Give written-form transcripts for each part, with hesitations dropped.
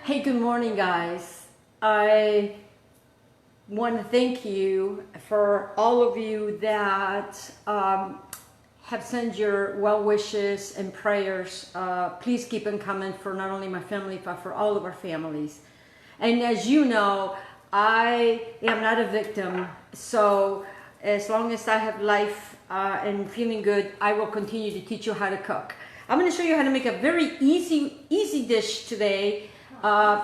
Hey, good morning, guys. I want to thank you for all of you that have sent your well wishes and prayers. Please keep them coming for not only my family, but for all of our families. And as you know, I am not a victim. So as long as I have life and feeling good, I will continue to teach you how to cook. I'm going to show you how to make a very easy dish today.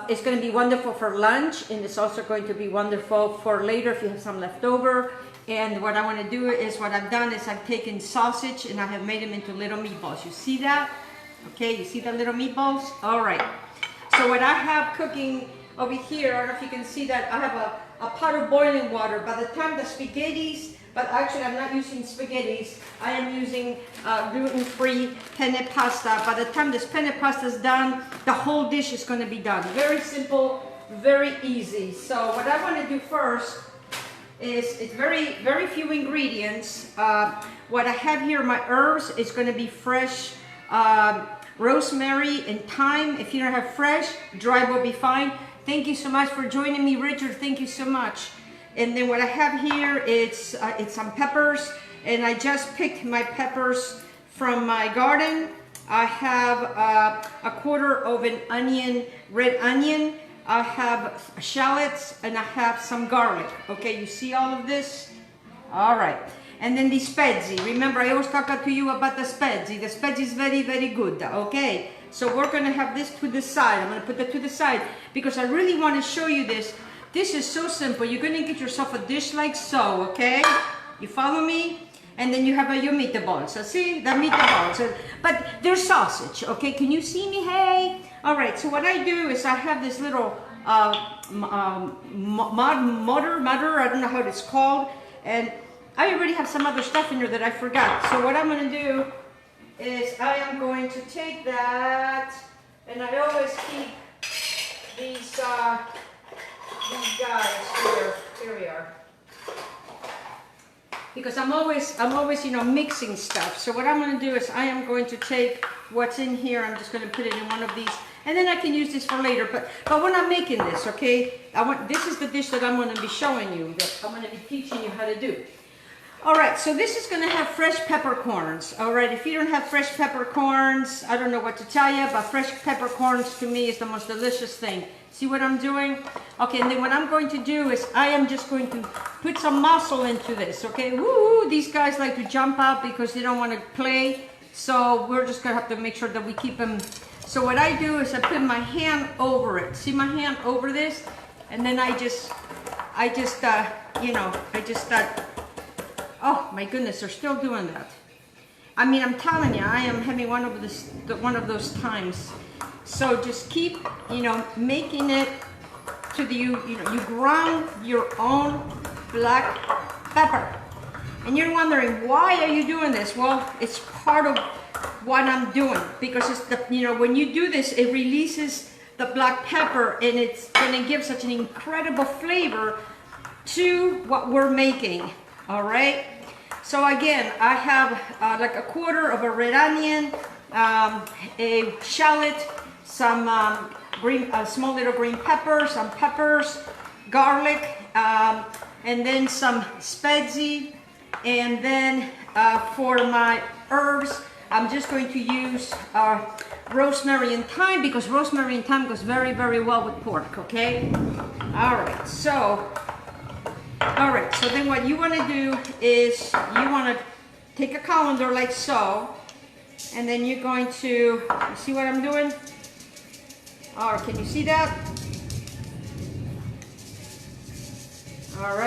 It's going to be wonderful for lunch, and it's also going to be wonderful for later if you have some left over. And what I want to do is, what I've done is I've taken sausage and I have made them into little meatballs. You see that? Okay, you see the little meatballs? All right. So what I have cooking over here, I don't know if you can see that, I have a pot of boiling water. By the time the spaghettis, but actually I'm not using spaghettis, I am using gluten-free penne pasta. By the time this penne pasta is done, the whole dish is going to be done. Very simple, very easy. So what I want to do first is, it's very few ingredients. What I have here, my herbs, is going to be fresh rosemary and thyme. If you don't have fresh, dry will be fine. Thank you so much for joining me, Richard. Thank you so much. And then what I have here, it's some peppers, and I just picked my peppers from my garden. I have a quarter of an onion, red onion. I have shallots, and I have some garlic. Okay, you see all of this? All right. And then the spezzi. Remember, I always talk to you about the spezzi. The spezzi is very good, okay? So we're gonna have this to the side. I'm gonna put that to the side because I really wanna show you this. This is so simple. You're gonna get yourself a dish like so, okay? You follow me? And then you have your meatballs. So see, the meatballs. But they're sausage, okay? Can you see me? Hey! All right, so what I do is I have this little motor, I don't know how it's called. And I already have some other stuff in there that I forgot. So what I'm gonna do is I am going to take that, and I always keep these guys here. Here we are. Because I'm always, you know, mixing stuff. So what I'm going to do is I am going to take what's in here. I'm just going to put it in one of these, and then I can use this for later. But when I'm making this, okay, this is the dish that I'm going to be showing you, that I'm going to be teaching you how to do. All right, so this is going to have fresh peppercorns. All right, if you don't have fresh peppercorns, I don't know what to tell you, but fresh peppercorns to me is the most delicious thing. See what I'm doing? Okay, and then what I'm going to do is I am just going to put some muscle into this, okay? Woo! These guys like to jump out because they don't want to play, so we're just going to have to make sure that we keep them. So what I do is I put my hand over it. See my hand over this? And then I just start. Oh my goodness, they're still doing that. I mean, I'm telling you, I am having one of those times. So just keep, you know, making it to the, you ground your own black pepper. And you're wondering, why are you doing this? Well, it's part of what I'm doing, because it's the, you know, when you do this, it releases the black pepper, and it's going to give such an incredible flavor to what we're making. All right. So again, I have like a quarter of a red onion, a shallot, some small little green peppers, some peppers, garlic, and then some spezzi. And then for my herbs, I'm just going to use rosemary and thyme, because rosemary and thyme goes very well with pork, okay? All right, so then what you want to do is you want to take a colander like so, and then you're going to, you see what I'm doing? Oh, can you see that? All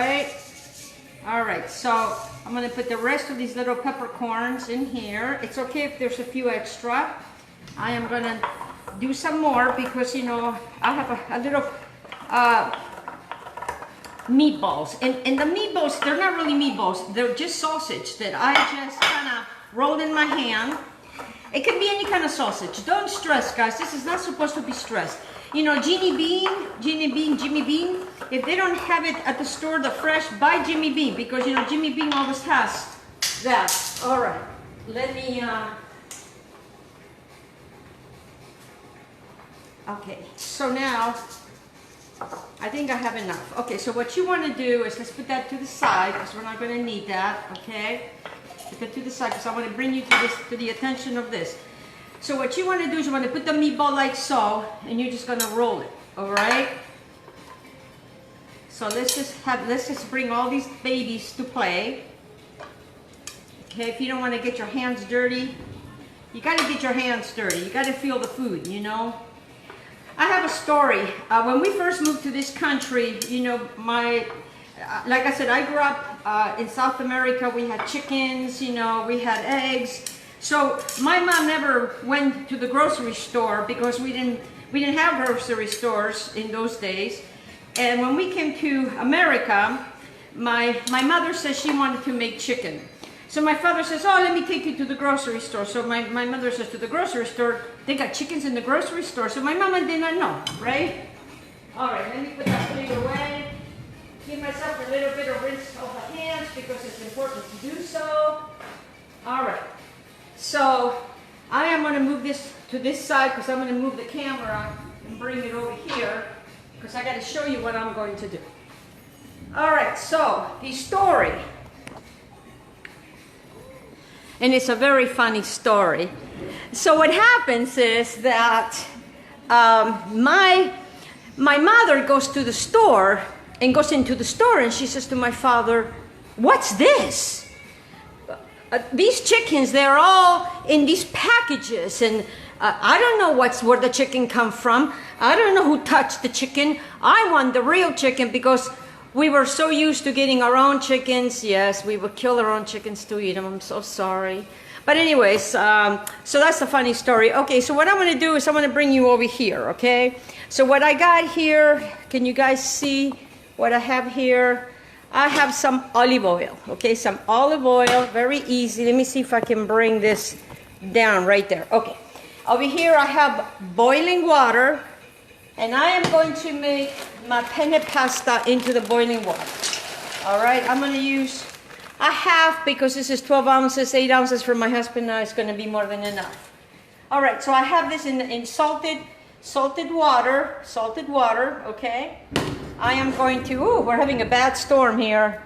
right, so I'm going to put the rest of these little peppercorns in here. It's okay if there's a few extra. I am going to do some more because, you know, I have a little meatballs, and the meatballs, they're not really meatballs, they're just sausage that I just kind of rolled in my hand. It can be any kind of sausage. Don't stress, guys. This is not supposed to be stressed. You know, Jimmy Bean, if they don't have it at the store, the fresh, buy Jimmy Bean, because, you know, Jimmy Bean always has that. All right, let me Okay, so now I think I have enough. Okay, so what you want to do is let's put that to the side because we're not going to need that. Okay, put that to the side because I want to bring you to this, to the attention of this. So what you want to do is you want to put the meatball like so, and you're just going to roll it. All right. So let's just bring all these babies to play. Okay, if you don't want to get your hands dirty, you got to get your hands dirty. You got to feel the food, you know. I have a story. When we first moved to this country, you know, like I said, I grew up in South America. We had chickens, you know, we had eggs. So my mom never went to the grocery store because we didn't have grocery stores in those days. And when we came to America, my mother says she wanted to make chicken. So my father says, oh, let me take you to the grocery store. So my mother says to the grocery store, they got chickens in the grocery store. So my mama did not know, right? All right, let me put that plate away. Give myself a little bit of rinse of the hands because it's important to do so. All right, so I am going to move this to this side because I'm going to move the camera and bring it over here because I got to show you what I'm going to do. All right, so the story. And it's a very funny story. So what happens is that my mother goes to the store and goes into the store and she says to my father, what's this? These chickens, they're all in these packages and I don't know where the chicken come from. I don't know who touched the chicken. I want the real chicken because we were so used to getting our own chickens. Yes, we would kill our own chickens to eat them. I'm so sorry. But anyways, so that's a funny story. Okay, so what I'm going to do is I'm going to bring you over here, okay? So what I got here, can you guys see what I have here? I have some olive oil, okay? Some olive oil, very easy. Let me see if I can bring this down right there. Okay, over here I have boiling water. And I am going to make my penne pasta into the boiling water. All right, I'm going to use a half because this is 12 ounces, 8 ounces for my husband. Now it's going to be more than enough. All right, so I have this in salted water, okay? I am going to, ooh, we're having a bad storm here.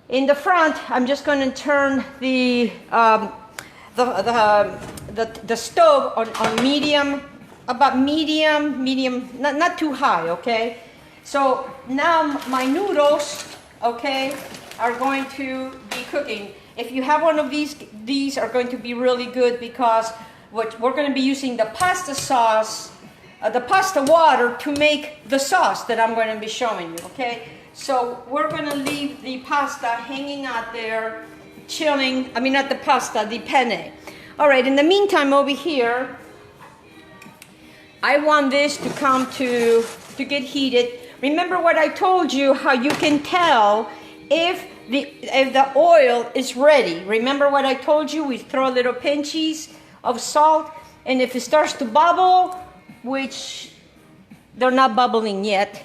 In the front, I'm just going to turn the stove on medium. About medium, not too high, okay? So now my noodles, okay, are going to be cooking. If you have one of these are going to be really good because what we're going to be using the pasta sauce, the pasta water to make the sauce that I'm going to be showing you, okay? So we're going to leave the pasta hanging out there, chilling. I mean, not the pasta, the penne. All right, in the meantime over here, I want this to come to get heated. Remember what I told you, how you can tell if the oil is ready. Remember what I told you? We throw little pinchies of salt, and if it starts to bubble, which they're not bubbling yet,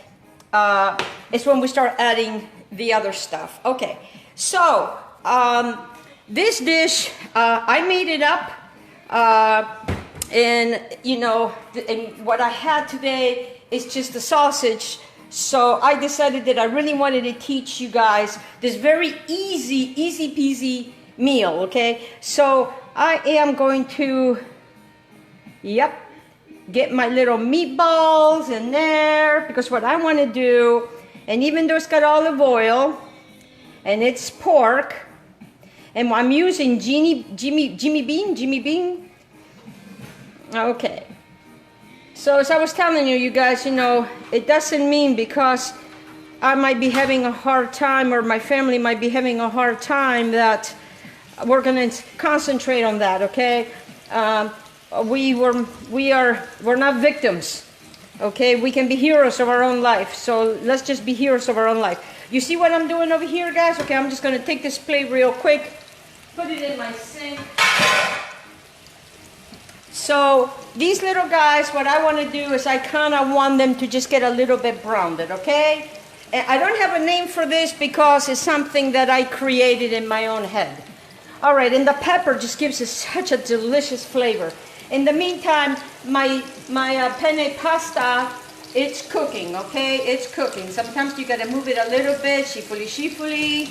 it's when we start adding the other stuff. Okay, so this dish, I made it up. And you know, and what I had today is just the sausage. So I decided that I really wanted to teach you guys this very easy peasy meal, okay? So I am going to, get my little meatballs in there because what I want to do, and even though it's got olive oil and it's pork, and I'm using Jimmy Bean. Okay, so as I was telling you, you guys, you know, it doesn't mean because I might be having a hard time or my family might be having a hard time that we're going to concentrate on that, okay? We're not victims, okay? We can be heroes of our own life, so let's just be heroes of our own life. You see what I'm doing over here, guys? Okay, I'm just going to take this plate real quick, put it in my sink. So these little guys, what I want to do is I kind of want them to just get a little bit browned, okay? And I don't have a name for this because it's something that I created in my own head. All right, and the pepper just gives us such a delicious flavor. In the meantime, my penne pasta, it's cooking, okay? It's cooking. Sometimes you gotta move it a little bit, shifuli.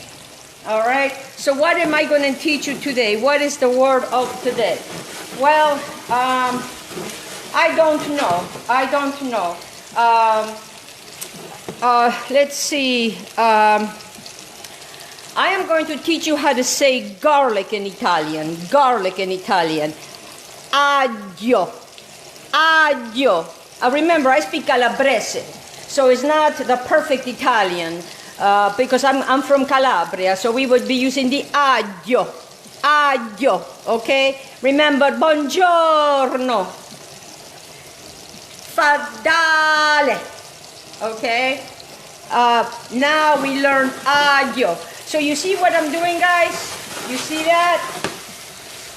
All right, so what am I going to teach you today? What is the word of today? Well, I don't know. Let's see. I am going to teach you how to say garlic in Italian. Garlic in Italian. Aglio. Aglio. Remember, I speak Calabrese, so it's not the perfect Italian. Because I'm from Calabria, so we would be using the aglio, okay? Remember, buongiorno, fadale, okay? Now we learn aglio. So you see what I'm doing, guys? You see that?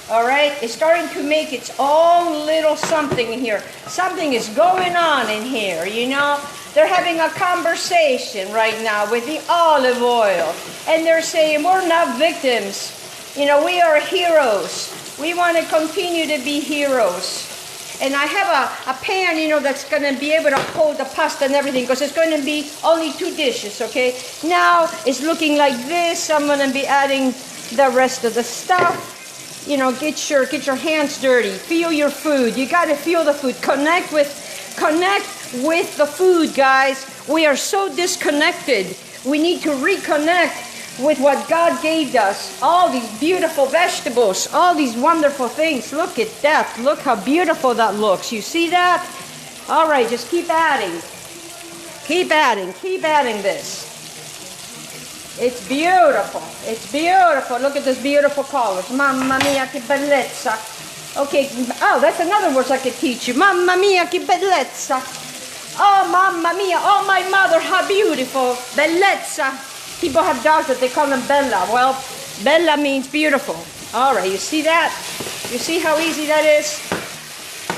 All right, it's starting to make its own little something in here. Something is going on in here, you know? They're having a conversation right now with the olive oil. And they're saying, we're not victims. You know, we are heroes. We want to continue to be heroes. And I have a pan, you know, that's going to be able to hold the pasta and everything, because it's going to be only 2 dishes, okay? Now it's looking like this. I'm going to be adding the rest of the stuff. You know, get your hands dirty. Feel your food. You got to feel the food. Connect with the food, guys. We are so disconnected. We need to reconnect with what God gave us. All these beautiful vegetables, all these wonderful things. Look at that. Look how beautiful that looks. You see that? All right, just keep adding. Keep adding this. It's beautiful. It's beautiful. Look at this beautiful colors. Mamma mia, che bellezza. Okay, oh, that's another word I could teach you. Mamma mia, che bellezza. Oh, mamma mia, oh my mother, how beautiful. Bellezza. People have dogs that they call them Bella. Well, Bella means beautiful. All right, you see that? You see how easy that is?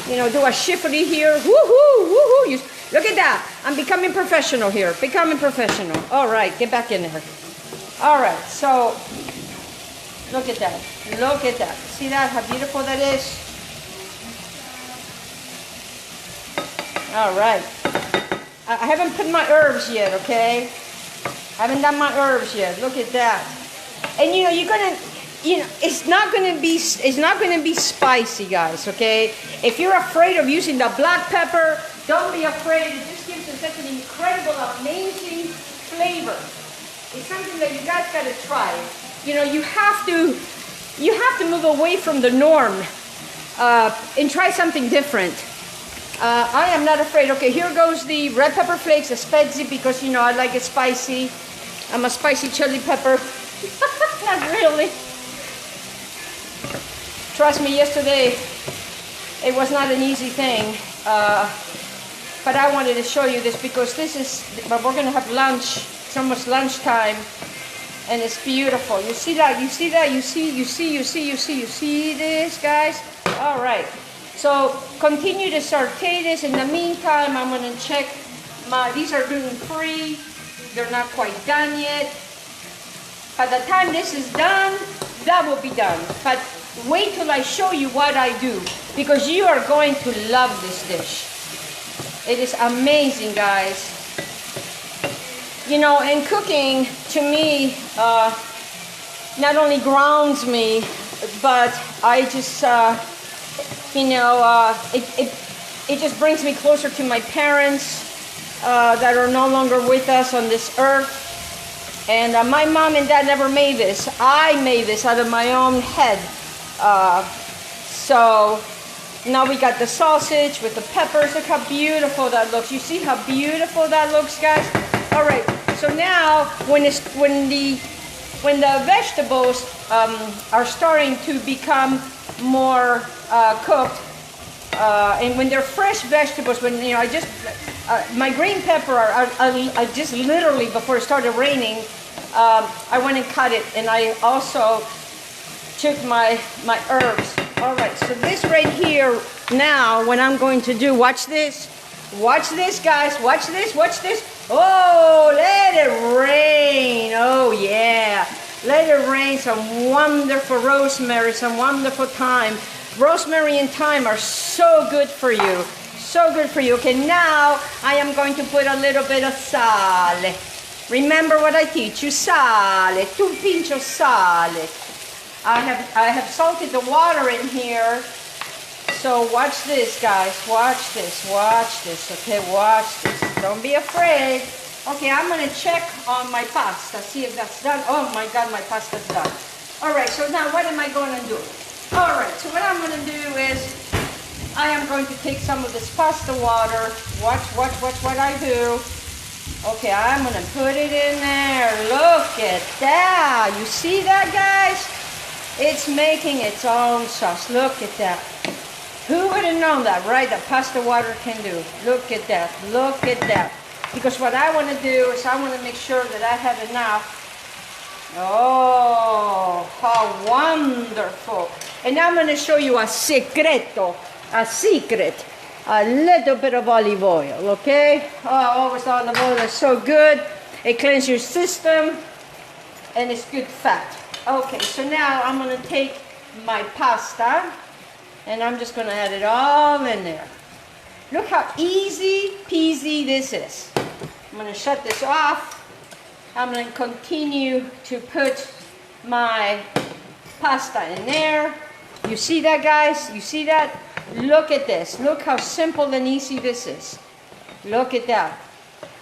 You know, do a shifty here. Woohoo, woohoo. Look at that. I'm becoming professional here. Becoming professional. All right, get back in there. All right, so look at that. Look at that. See that? How beautiful that is? All right. I haven't put my herbs yet, okay? I haven't done my herbs yet. Look at that. And you know, it's not gonna be spicy, guys, okay? If you're afraid of using the black pepper, don't be afraid. It just gives it such an incredible, amazing flavor. It's something that you guys gotta try. You know, you have to move away from the norm and try something different. I am not afraid. Okay, here goes the red pepper flakes, the spezzi, because you know I like it spicy. I'm a spicy chili pepper. Not really. Trust me, yesterday it was not an easy thing. But I wanted to show you this because but we're gonna have lunch. It's almost lunchtime. And it's beautiful. You see that? You see that? You see this, guys? All right. So continue to saute this. In the meantime, I'm going to check these are gluten-free. They're not quite done yet. By the time this is done, that will be done. But wait till I show you what I do, because you are going to love this dish. It is amazing, guys. You know, and cooking, to me, not only grounds me, but I just, you know, it just brings me closer to my parents that are no longer with us on this earth. And my mom and dad never made this. I made this out of my own head. So now we got the sausage with the peppers. Look how beautiful that looks. You see how beautiful that looks, guys? All right. So now, when the vegetables are starting to become more cooked, and when they're fresh vegetables, when you know, my green pepper, I just literally before it started raining, I went and cut it, and I also took my herbs. All right, so this right here now, what I'm going to do, watch this, guys, watch this. Oh, let it rain. Oh, yeah. Let it rain. Some wonderful rosemary, some wonderful thyme. Rosemary and thyme are so good for you. So good for you. Okay, now I am going to put a little bit of sale. Remember what I teach you, sale, tu pincho sale. I have salted the water in here. So watch this, guys. Watch this. Watch this. Okay, watch this. Don't be afraid. Okay, I'm gonna check on my pasta. See if that's done. Oh my God, my pasta's done. All right. So now what am I gonna do? All right. So what I'm gonna do is I am going to take some of this pasta water. Watch what I do. Okay, I'm gonna put it in there. Look at that. You see that, guys? It's making its own sauce. Look at that. Who would have known that, right? That pasta water can do. Look at that. Look at that. Because what I want to do is I want to make sure that I have enough. Oh, how wonderful. And I'm going to show you a secreto. A secret. A little bit of olive oil, okay? Oh, always olive oil is so good. It cleanses your system. And it's good fat. Okay, so now I'm going to take my pasta. And I'm just going to add it all in there. Look how easy peasy this is. I'm going to shut this off. I'm going to continue to put my pasta in there. You see that, guys? You see that? Look at this. Look how simple and easy this is. Look at that.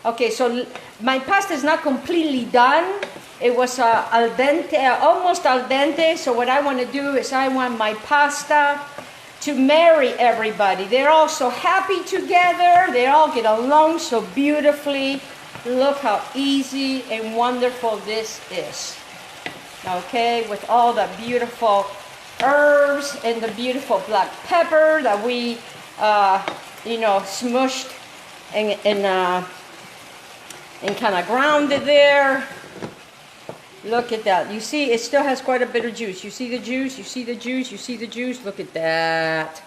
Okay, so my pasta is not completely done. It was al dente, almost al dente. So what I want to do is I want my pasta to marry everybody. They're all so happy together. They all get along so beautifully. Look how easy and wonderful this is. Okay, with all the beautiful herbs and the beautiful black pepper that we, smushed and kind of grounded there. Look at that. You see, it still has quite a bit of juice. You see the juice? You see the juice? You see the juice? Look at that.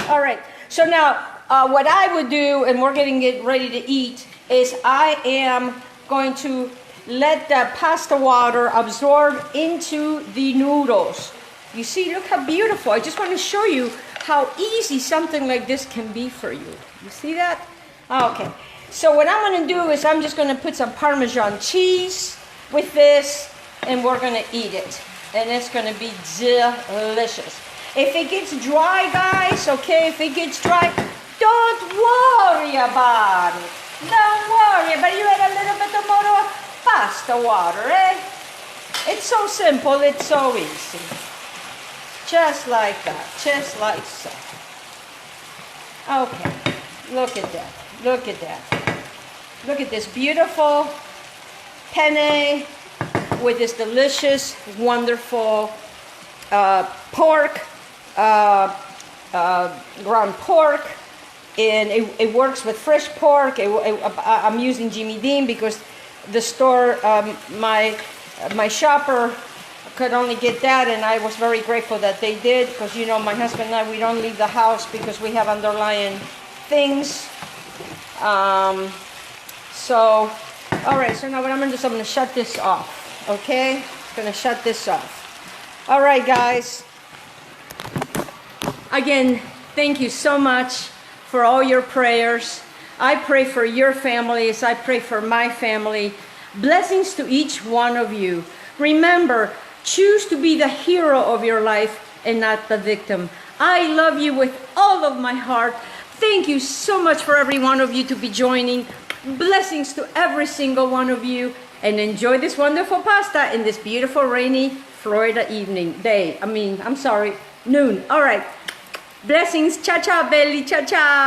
All right. So now, what I would do, and we're getting it ready to eat, is I am going to let the pasta water absorb into the noodles. You see, look how beautiful. I just want to show you how easy something like this can be for you. You see that? Okay. So what I'm going to do is I'm just going to put some Parmesan cheese with this, and we're gonna eat it, and it's gonna be delicious. If it gets dry, guys, okay, if it gets dry, don't worry about it. Don't worry, but you add a little bit of more pasta water, eh? It's so simple, it's so easy. Just like that, just like so. Okay, look at that, look at that. Look at this beautiful penne with this delicious, wonderful pork, ground pork, and it works with fresh pork. I'm using Jimmy Dean because the store, my shopper could only get that, and I was very grateful that they did, because you know my husband and I, we don't leave the house because we have underlying things. All right, so now what I'm going to do is I'm going to shut this off, okay? I'm going to shut this off. All right, guys. Again, thank you so much for all your prayers. I pray for your families. I pray for my family. Blessings to each one of you. Remember, choose to be the hero of your life and not the victim. I love you with all of my heart. Thank you so much for every one of you to be joining. Blessings to every single one of you, and enjoy this wonderful pasta in this beautiful rainy Florida noon. All right. Blessings. Ciao, ciao, belly. Ciao, ciao.